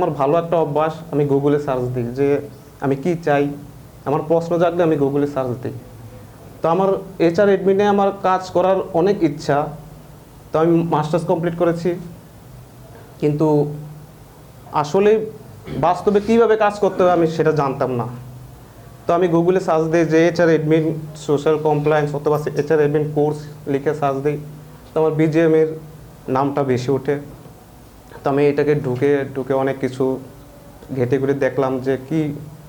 আমার ভালো একটা অভ্যাস, আমি গুগলে সার্চ দিই যে আমি কি চাই। আমার প্রশ্ন জাগলে আমি গুগলে সার্চ দিই। তো আমার এইচআর এডমিনে আমার কাজ করার অনেক ইচ্ছা। তো আমি মাস্টার্স কমপ্লিট করেছি, কিন্তু আসলে বাস্তবে কিভাবে কাজ করতে হবে আমি সেটা জানতাম না। তো আমি গুগলে সার্চ দিই যে এইচআর এডমিন সোশ্যাল কমপ্লায়েন্স অথবা এইচআর এডমিন কোর্স লিখে সার্চ দিই। তো আমার বিজিএমের নামটা বেশি ওঠে। তো আমি এটাকে ঢুকে ঢুকে অনেক কিছু ঘেটে ঘুরে দেখলাম যে কি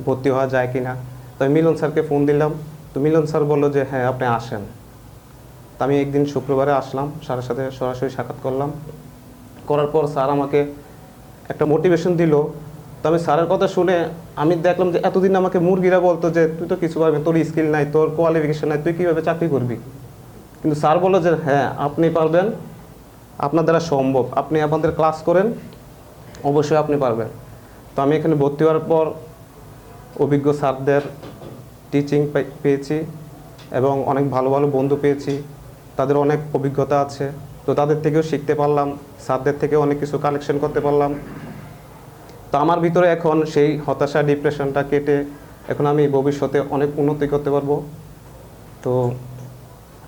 ভর্তি হওয়া যায় কি না। তো আমি মিলন স্যারকে ফোন দিলাম। তো মিলন স্যার বললো যে হ্যাঁ আপনি আসেন। তো আমি একদিন শুক্রবারে আসলাম, স্যারের সাথে সরাসরি সাক্ষাৎ করলাম। করার পর স্যার আমাকে একটা মোটিভেশন দিল। তো আমি স্যারের কথা শুনে আমি দেখলাম যে এতদিন আমাকে মুরগিরা বলতো যে তুই তো কিছু পারবি, তোর স্কিল নাই, তোর কোয়ালিফিকেশন নাই, তুই কীভাবে চাকরি করবি। কিন্তু স্যার বললো যে হ্যাঁ আপনি পারবেন, আপনার দ্বারা সম্ভব, আপনি আপনাদের ক্লাস করেন, অবশ্যই আপনি পারবেন। তো আমি এখানে ভর্তি হওয়ার পর অভিজ্ঞ স্যারদের টিচিং পেয়েছি এবং অনেক ভালো ভালো বন্ধু পেয়েছি, তাদের অনেক অভিজ্ঞতা আছে। তো তাদের থেকেও শিখতে পারলাম, স্যারদের থেকে অনেক কিছু কালেকশন করতে পারলাম। তো আমার ভিতরে এখন সেই হতাশা ডিপ্রেশনটা কেটে এখন আমি ভবিষ্যতে অনেক উন্নতি করতে পারবো। তো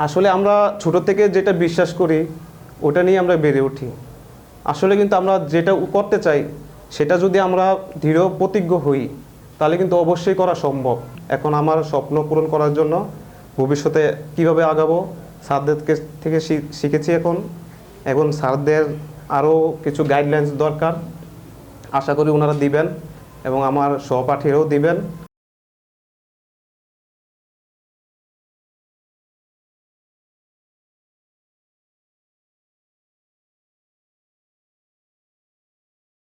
আসলে আমরা ছোট থেকে যেটা বিশ্বাস করি ওটা নিয়ে আমরা বেড়ে উঠি। আসলে কিন্তু আমরা যেটা করতে চাই সেটা যদি আমরা দৃঢ় প্রতিজ্ঞ হই তাহলে কিন্তু অবশ্যই করা সম্ভব। এখন আমার স্বপ্ন পূরণ করার জন্য ভবিষ্যতে কিভাবে আগাবো স্যারদের থেকে শিখেছি। এখন স্যারদের আরও কিছু গাইডলাইন্স দরকার, আশা করি ওনারা দিবেন এবং আমার সহপাঠীরাও দিবেন।